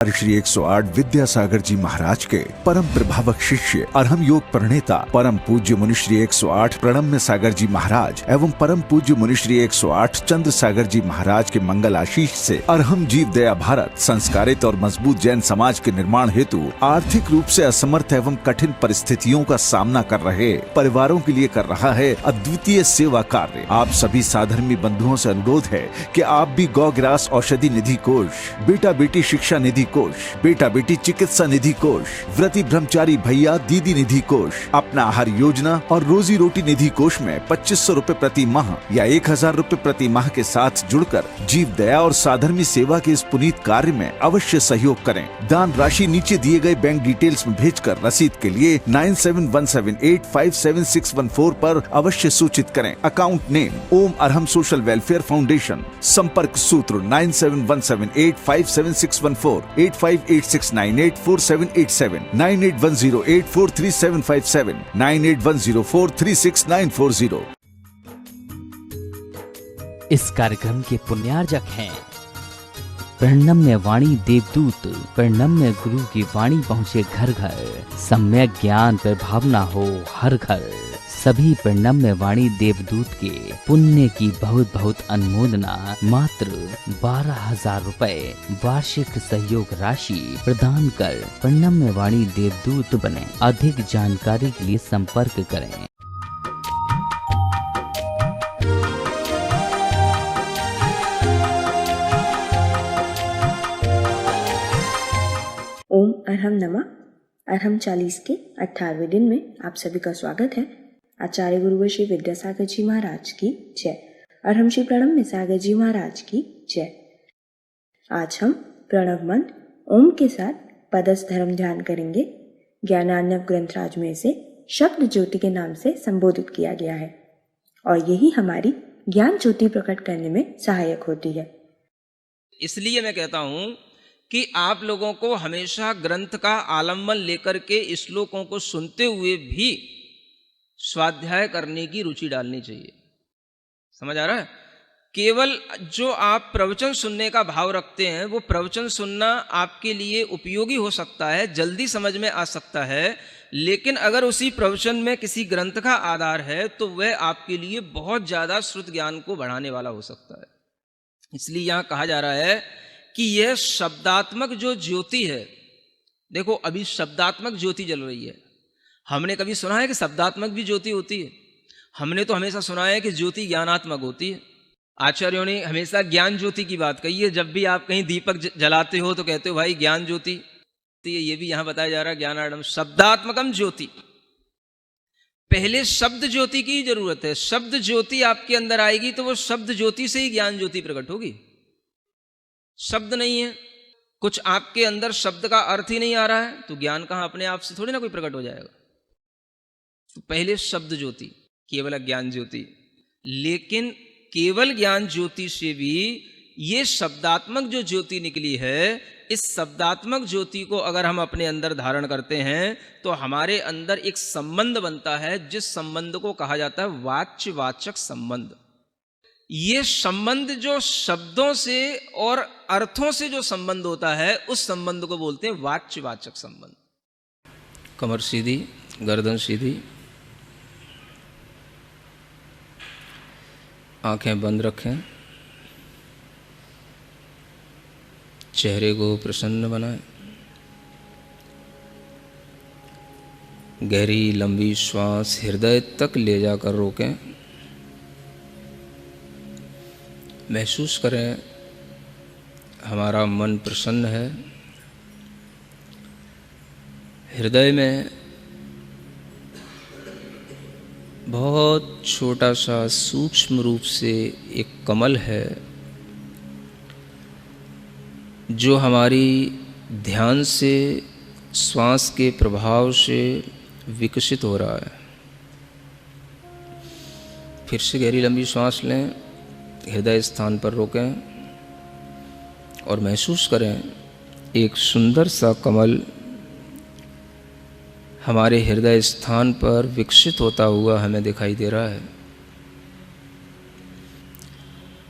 श्री 108 विद्यासागर जी महाराज के परम प्रभावक शिष्य अरहम योग प्रणेता परम पूज्य मुनिश्री 108 प्रणम्य सागर जी महाराज एवं परम पूज्य मुनिश्री 108 चंद्र सागर जी महाराज के मंगल आशीष से अरहम जीव दया भारत संस्कारित और मजबूत जैन समाज के निर्माण हेतु आर्थिक रूप से असमर्थ एवं कठिन परिस्थितियों का सामना कर रहे परिवारों के लिए कर रहा है अद्वितीय सेवा कार्य। आप सभी साधर्मी बंधुओं से अनुरोध है कि आप भी गौ ग्रास औषधि निधि कोष, बेटा बेटी शिक्षा निधि कोष, बेटा बेटी चिकित्सा निधि कोष, व्रती ब्रह्मचारी भैया दीदी निधि कोष, अपना आहार योजना और रोजी रोटी निधि कोष में 2500 रूपए प्रति माह या 1000 रूपए प्रति माह के साथ जुड़कर जीव दया और साधर्मी सेवा के इस पुनीत कार्य में अवश्य सहयोग करें। दान राशि नीचे दिए गए बैंक डिटेल्स में भेजकर रसीद के लिए 9717857614 पर अवश्य सूचित करें। अकाउंट नेम ओम अरहम सोशल वेलफेयर फाउंडेशन। संपर्क सूत्र 9717857614 8586984787 9810843757 9810436940। इस कार्यक्रम के पुण्यार्जक हैं प्रणम्य वाणी देवदूत। प्रणम्य गुरु की वाणी पहुँचे घर घर, सम्यक ज्ञान पर भावना हो हर घर। सभी प्रणम्य वाणी देवदूत के पुण्य की बहुत बहुत अनुमोदना मात्र 12,000 रुपए वार्षिक सहयोग राशि प्रदान कर प्रणम्य वाणी देवदूत बने। अधिक जानकारी के लिए संपर्क करें। ओम अरहम नमः। अरहम 40 के 18वें दिन में आप सभी का स्वागत है। आचार्य गुरुवर श्री विद्यासागर जी महाराज की जय। अरहम श्री प्रणम्य सागर जी महाराज की जय। आज हम प्रणव मंत्र ओम के साथ पदस्थ धर्म ध्यान करेंगे। ज्ञानार्णव ग्रंथराज में इसे शब्द ज्योति के नाम से संबोधित किया गया है और यही हमारी ज्ञान ज्योति प्रकट करने में सहायक होती है। इसलिए मैं कहता हूं कि आप लोगों को हमेशा ग्रंथ का आलम्बन लेकर के श्लोकों को सुनते हुए भी स्वाध्याय करने की रुचि डालनी चाहिए। समझ आ रहा है? केवल जो आप प्रवचन सुनने का भाव रखते हैं वो प्रवचन सुनना आपके लिए उपयोगी हो सकता है, जल्दी समझ में आ सकता है, लेकिन अगर उसी प्रवचन में किसी ग्रंथ का आधार है तो वह आपके लिए बहुत ज़्यादा श्रुत ज्ञान को बढ़ाने वाला हो सकता है। इसलिए यहाँ कहा जा रहा है कि यह शब्दात्मक जो ज्योति है, देखो अभी शब्दात्मक ज्योति जल रही है। हमने कभी सुना है कि शब्दात्मक भी ज्योति होती है? हमने तो हमेशा सुना है कि ज्योति ज्ञानात्मक होती है। आचार्यों ने हमेशा ज्ञान ज्योति की बात कही है। जब भी आप कहीं दीपक जलाते हो तो कहते हो भाई ज्ञान ज्योति। तो ये भी यहां बताया जा रहा है ज्ञानार्णव शब्दात्मकम ज्योति। पहले शब्द ज्योति की जरूरत है। शब्द ज्योति आपके अंदर आएगी तो वो शब्द ज्योति से ही ज्ञान ज्योति प्रकट होगी। शब्द नहीं है, कुछ आपके अंदर शब्द का अर्थ ही नहीं आ रहा है तो ज्ञान कहां अपने आप से थोड़ी ना कोई प्रकट हो जाएगा। तो पहले शब्द ज्योति, केवल ज्ञान ज्योति। लेकिन केवल ज्ञान ज्योति से भी ये शब्दात्मक जो ज्योति निकली है, इस शब्दात्मक ज्योति को अगर हम अपने अंदर धारण करते हैं तो हमारे अंदर एक संबंध बनता है, जिस संबंध को कहा जाता है वाच्यवाचक संबंध। ये संबंध जो शब्दों से और अर्थों से जो संबंध होता है उस संबंध को बोलते हैं वाच्यवाचक संबंध। कमर सीधी, गर्दन सीधी, आंखें बंद रखें, चेहरे को प्रसन्न बनाएं, गहरी लंबी श्वास हृदय तक ले जाकर रोकें। महसूस करें हमारा मन प्रसन्न है। हृदय में बहुत छोटा सा सूक्ष्म रूप से एक कमल है जो हमारी ध्यान से, श्वास के प्रभाव से विकसित हो रहा है। फिर से गहरी लंबी श्वास लें, हृदय स्थान पर रोकें और महसूस करें एक सुंदर सा कमल हमारे हृदय स्थान पर विकसित होता हुआ हमें दिखाई दे रहा है।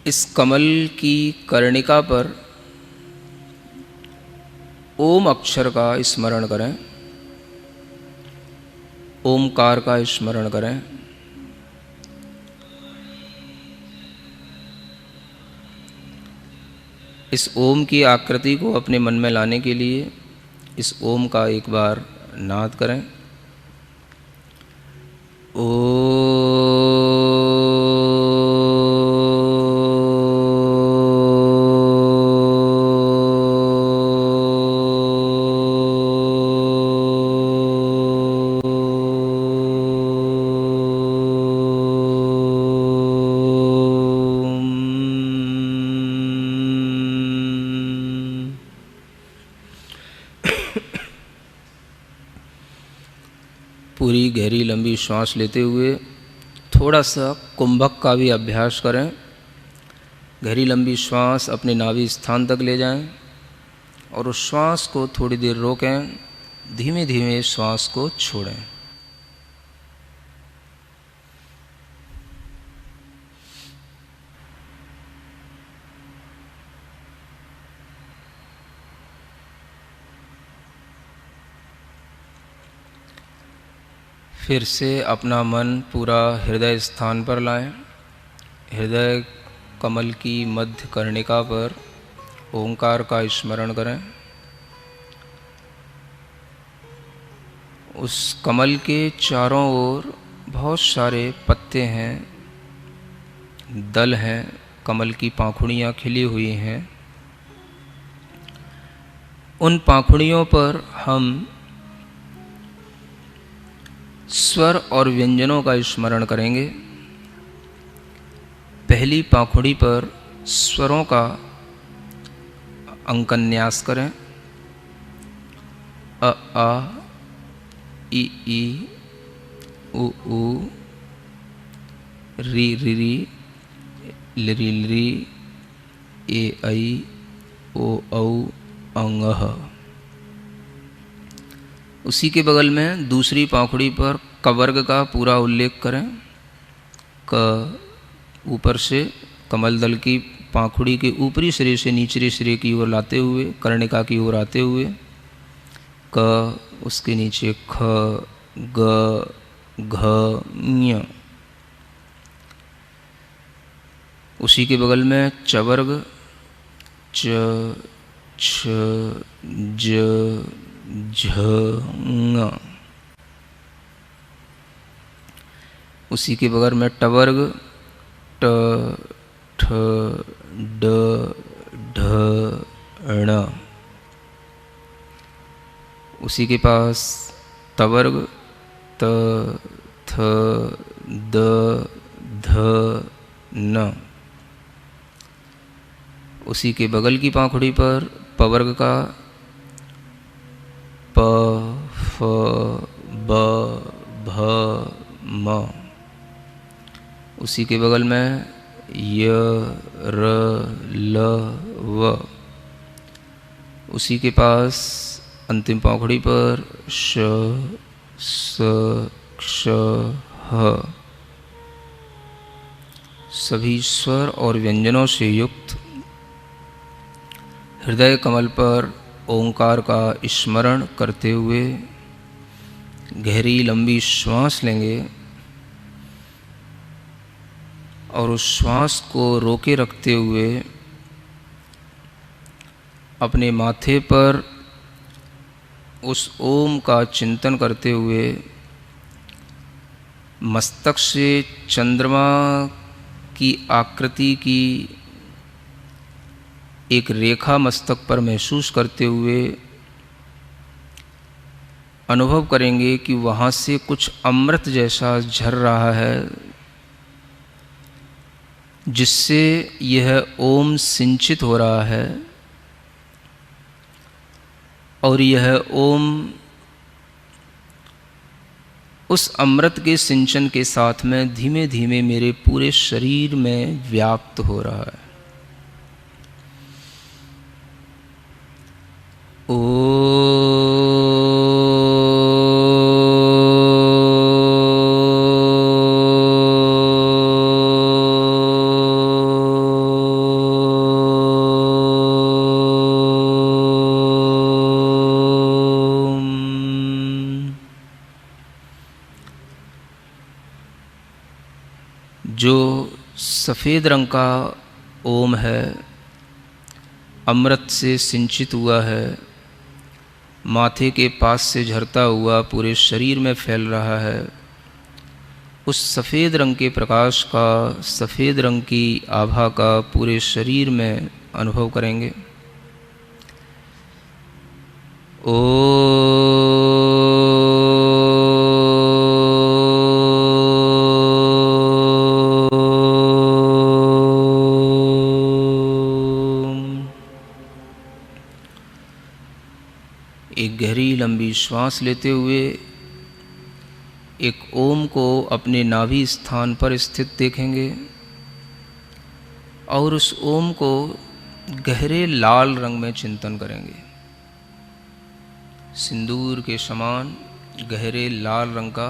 इस कमल की कर्णिका पर ओम अक्षर का स्मरण करें, ओमकार का स्मरण करें। इस ओम की आकृति को अपने मन में लाने के लिए इस ओम का एक बार नाद करें। पूरी गहरी लंबी श्वास लेते हुए थोड़ा सा कुंभक का भी अभ्यास करें। गहरी लंबी श्वास अपने नाभि स्थान तक ले जाएं और उस श्वास को थोड़ी देर रोकें, धीमे धीमे श्वास को छोड़ें। फिर से अपना मन पूरा हृदय स्थान पर लाएं। हृदय कमल की मध्य कर्णिका पर ओंकार का स्मरण करें। उस कमल के चारों ओर बहुत सारे पत्ते हैं, दल हैं, कमल की पाखुड़ियाँ खिली हुई हैं। उन पाखुड़ियों पर हम स्वर और व्यंजनों का स्मरण करेंगे। पहली पाखुड़ी पर स्वरों का अंकन्यास करें। अ आ, इ ई, उ ऊ, री रि री, लिरी लिरी, ए ऐ, ओ औ, अंग ह। उसी के बगल में दूसरी पाखुड़ी पर कवर्ग का पूरा उल्लेख करें। क ऊपर से कमल दल की पाखुड़ी के ऊपरी सिरे से निचले सिरे की ओर लाते हुए कर्णिका की ओर आते हुए क, उसके नीचे ख, ग, घ, ञ। उसी के बगल में चवर्ग च, छ, ज, झ, ङ। उसी के बगल में टवर्ग ट, ठ, ड, ढ, ण। उसी के पास तवर्ग त, थ, द, ध, न। उसी के बगल की पाखुड़ी पर पवर्ग का प, फ, ब, भ, म। उसी के बगल में य, र, ल, व। उसी के पास अंतिम पाखुड़ी पर श, स, क्ष, ह। सभी स्वर और व्यंजनों से युक्त हृदय कमल पर ओंकार का स्मरण करते हुए गहरी लंबी श्वास लेंगे और उस श्वास को रोके रखते हुए अपने माथे पर उस ओम का चिंतन करते हुए मस्तक से चंद्रमा की आकृति की एक रेखा मस्तक पर महसूस करते हुए अनुभव करेंगे कि वहाँ से कुछ अमृत जैसा झर रहा है, जिससे यह ओम सिंचित हो रहा है और यह ओम उस अमृत के सिंचन के साथ में धीमे धीमे मेरे पूरे शरीर में व्याप्त हो रहा है। जो सफ़ेद रंग का ओम है, अमृत से सिंचित हुआ है, माथे के पास से झरता हुआ पूरे शरीर में फैल रहा है, उस सफ़ेद रंग के प्रकाश का, सफ़ेद रंग की आभा का पूरे शरीर में अनुभव करेंगे। एक गहरी लंबी श्वास लेते हुए एक ओम को अपने नाभि स्थान पर स्थित देखेंगे और उस ओम को गहरे लाल रंग में चिंतन करेंगे। सिंदूर के समान गहरे लाल रंग का,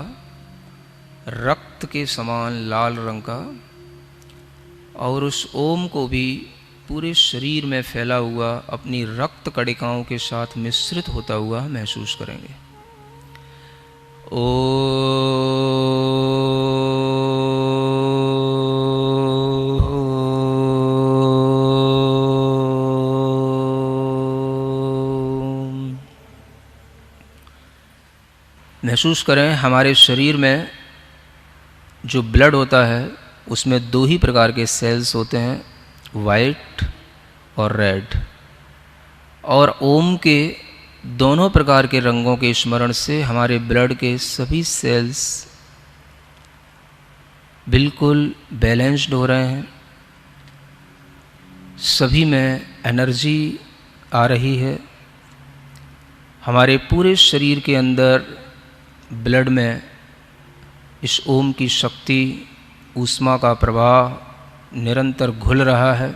रक्त के समान लाल रंग का, और उस ओम को भी पूरे शरीर में फैला हुआ अपनी रक्त कणिकाओं के साथ मिश्रित होता हुआ महसूस करेंगे। महसूस करें हमारे शरीर में जो ब्लड होता है उसमें दो ही प्रकार के सेल्स होते हैं, वाइट और रेड, और ओम के दोनों प्रकार के रंगों के स्मरण से हमारे ब्लड के सभी सेल्स बिल्कुल बैलेंस्ड हो रहे हैं, सभी में एनर्जी आ रही है। हमारे पूरे शरीर के अंदर ब्लड में इस ओम की शक्ति, ऊष्मा का प्रवाह निरंतर घुल रहा है।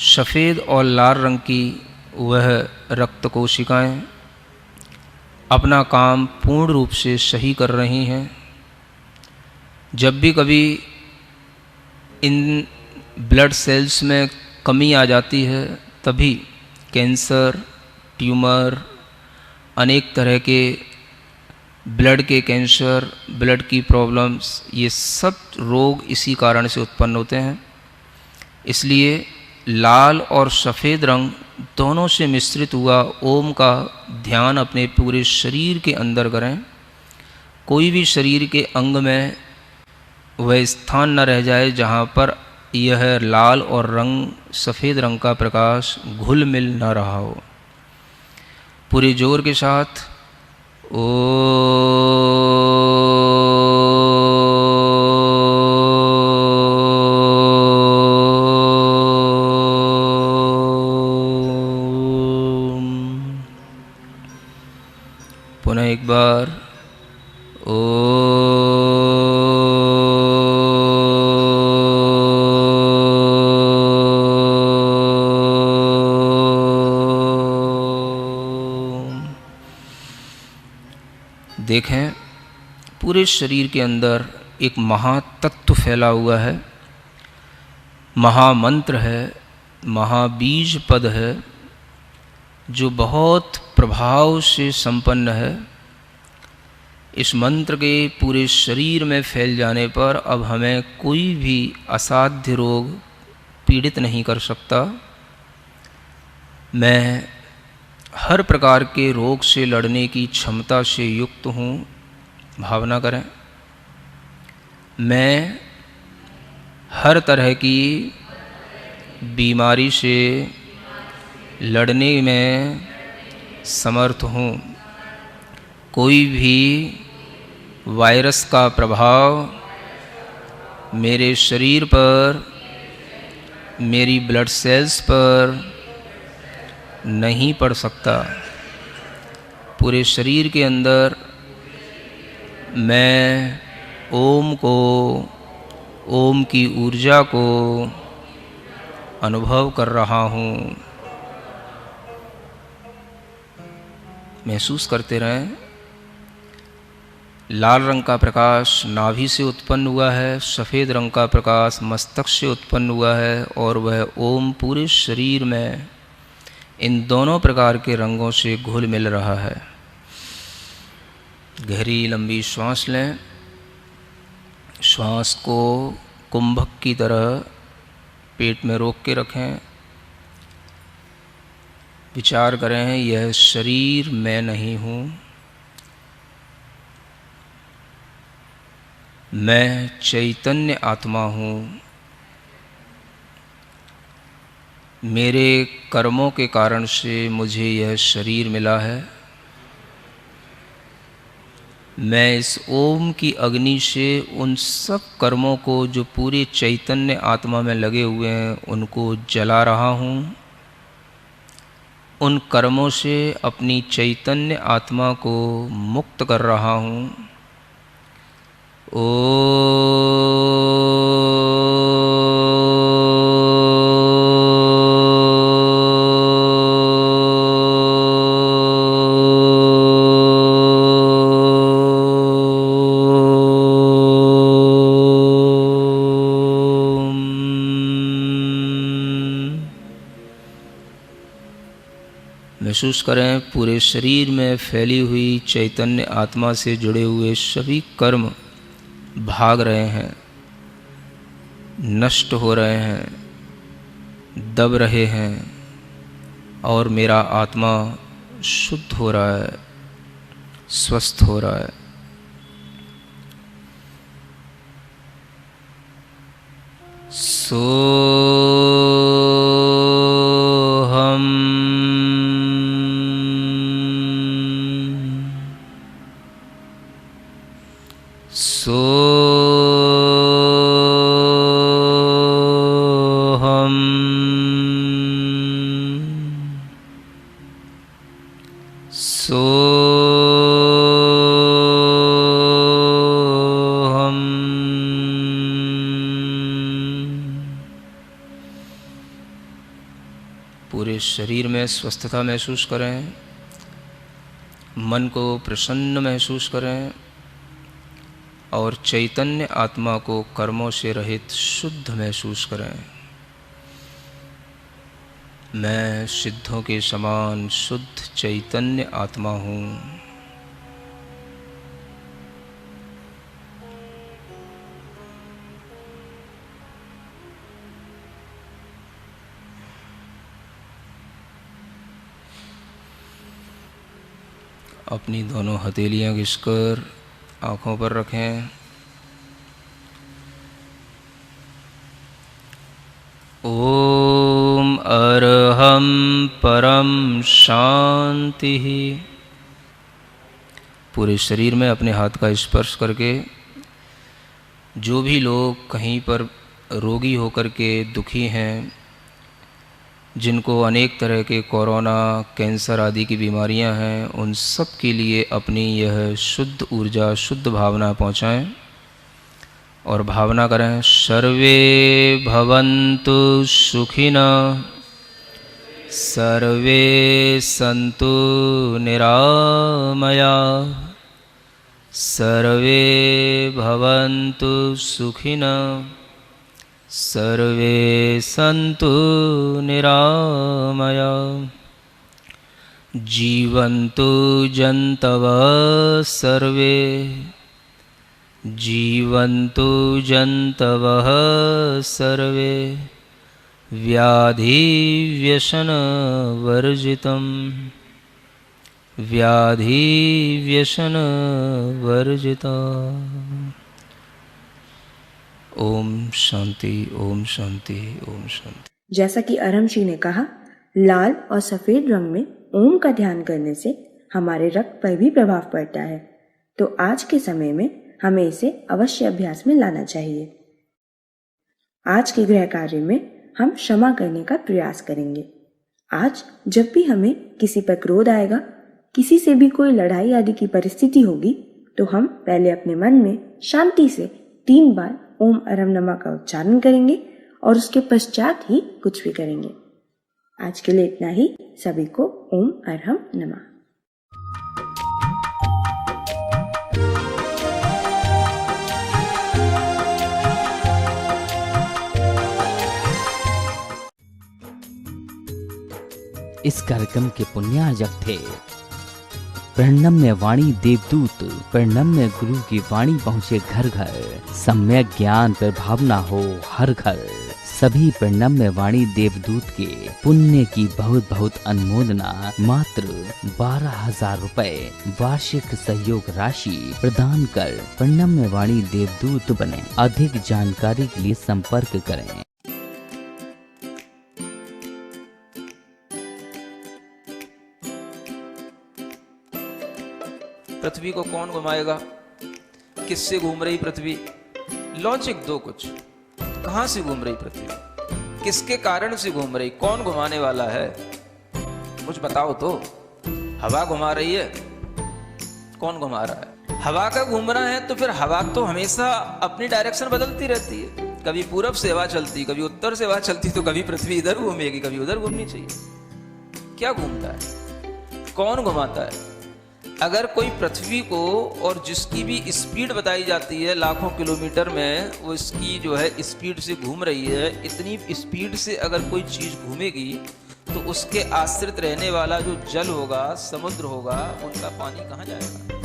सफ़ेद और लाल रंग की वह रक्त कोशिकाएं अपना काम पूर्ण रूप से सही कर रही हैं। जब भी कभी इन ब्लड सेल्स में कमी आ जाती है तभी कैंसर, ट्यूमर, अनेक तरह के ब्लड के कैंसर, ब्लड की प्रॉब्लम्स, ये सब रोग इसी कारण से उत्पन्न होते हैं। इसलिए लाल और सफ़ेद रंग दोनों से मिश्रित हुआ ओम का ध्यान अपने पूरे शरीर के अंदर करें। कोई भी शरीर के अंग में वह स्थान न रह जाए जहाँ पर यह लाल और सफ़ेद रंग का प्रकाश घुल मिल न रहा हो। पूरे जोर के साथ पुनः एक बार देखें पूरे शरीर के अंदर एक महातत्व फैला हुआ है, महामंत्र है, महाबीज पद है, जो बहुत प्रभाव से संपन्न है। इस मंत्र के पूरे शरीर में फैल जाने पर अब हमें कोई भी असाध्य रोग पीड़ित नहीं कर सकता। मैं हर प्रकार के रोग से लड़ने की क्षमता से युक्त हूँ। भावना करें, मैं हर तरह की बीमारी से लड़ने में समर्थ हूँ। कोई भी वायरस का प्रभाव मेरे शरीर पर, मेरी ब्लड सेल्स पर नहीं पड़ सकता। पूरे शरीर के अंदर मैं ओम को, ओम की ऊर्जा को अनुभव कर रहा हूँ। महसूस करते रहें। लाल रंग का प्रकाश नाभि से उत्पन्न हुआ है, सफ़ेद रंग का प्रकाश मस्तक से उत्पन्न हुआ है, और वह ओम पूरे शरीर में इन दोनों प्रकार के रंगों से घुल मिल रहा है। गहरी लंबी श्वास लें। श्वास को कुंभक की तरह पेट में रोक के रखें। विचार करें, यह शरीर मैं नहीं हूँ, मैं चैतन्य आत्मा हूँ। मेरे कर्मों के कारण से मुझे यह शरीर मिला है। मैं इस ओम की अग्नि से उन सब कर्मों को जो पूरे चैतन्य आत्मा में लगे हुए हैं उनको जला रहा हूँ। उन कर्मों से अपनी चैतन्य आत्मा को मुक्त कर रहा हूँ। महसूस करें पूरे शरीर में फैली हुई चैतन्य आत्मा से जुड़े हुए सभी कर्म भाग रहे हैं, नष्ट हो रहे हैं, दब रहे हैं और मेरा आत्मा शुद्ध हो रहा है, स्वस्थ हो रहा है। पूरे शरीर में स्वस्थता महसूस करें, मन को प्रसन्न महसूस करें और चैतन्य आत्मा को कर्मों से रहित शुद्ध महसूस करें। मैं सिद्धों के समान शुद्ध चैतन्य आत्मा हूँ। अपनी दोनों हथेलियां घिसकर आँखों पर रखें। ओम अरहम परम शांति। पूरे शरीर में अपने हाथ का स्पर्श करके जो भी लोग कहीं पर रोगी होकर के दुखी हैं, जिनको अनेक तरह के कोरोना, कैंसर आदि की बीमारियां हैं, उन सब के लिए अपनी यह शुद्ध ऊर्जा, शुद्ध भावना पहुंचाएं और भावना करें, सर्वे भवन्तु सुखिनः, सर्वे सन्तु निरामयाः, सर्वे भवन्तु सुखिनः, सर्वे सन्तु निरामयाः। जीवन्तु जन्तवः सर्वे, जीवन्तु जन्तवः सर्वे, व्याधिव्यसनवर्जितं, व्याधिव्यसनवर्जितम्। ओम शांति, ओम शांति, ओम शांति। जैसा कि अरहम ने कहा, लाल और सफेद रंग में ओम का ध्यान करने से हमारे रक्त पर भी प्रभाव पड़ता है, तो आज के समय में हमें इसे अवश्य अभ्यास में लाना चाहिए। आज के गृह कार्य में हम क्षमा करने का प्रयास करेंगे। आज जब भी हमें किसी पर क्रोध आएगा, किसी से भी कोई लड़ाई आदि की परिस्थिति होगी, तो हम पहले अपने मन में शांति से 3 बार ओम अरहम नमः का उच्चारण करेंगे और उसके पश्चात ही कुछ भी करेंगे। आज के लिए इतना ही। सभी को ओम अरहम नमः। इस कार्यक्रम के पुण्यार्जक थे प्रणम्य वाणी देवदूत, प्रणम्य गुरु की वाणी पहुँचे घर घर, सम्यक ज्ञान पर भावना हो हर घर। सभी प्रणम्य वाणी देवदूत के पुण्य की बहुत बहुत अनुमोदना मात्र 12,000 रुपए वार्षिक सहयोग राशि प्रदान कर प्रणम्य वाणी देवदूत बने। अधिक जानकारी के लिए संपर्क करें। पृथ्वी को कौन घुमाएगा? किससे घूम रही पृथ्वी? लॉजिक दो कुछ। कहां से घूम रही पृथ्वी? किसके कारण से घूम रही? कौन घुमाने वाला है? कुछ बताओ तो। हवा घुमा रही है? कौन घुमा रहा है? हवा का घूमना है तो फिर हवा तो हमेशा अपनी डायरेक्शन बदलती रहती है। कभी पूरब से हवा चलती, कभी उत्तर से हवा चलती, तो कभी पृथ्वी इधर घूमेगी, कभी उधर घूमनी चाहिए। क्या घूमता है? कौन घुमाता है? अगर कोई पृथ्वी को, और जिसकी भी स्पीड बताई जाती है लाखों किलोमीटर में, वो इसकी जो है स्पीड से घूम रही है, इतनी स्पीड से अगर कोई चीज़ घूमेगी तो उसके आश्रित रहने वाला जो जल होगा, समुद्र होगा, उनका पानी कहाँ जाएगा?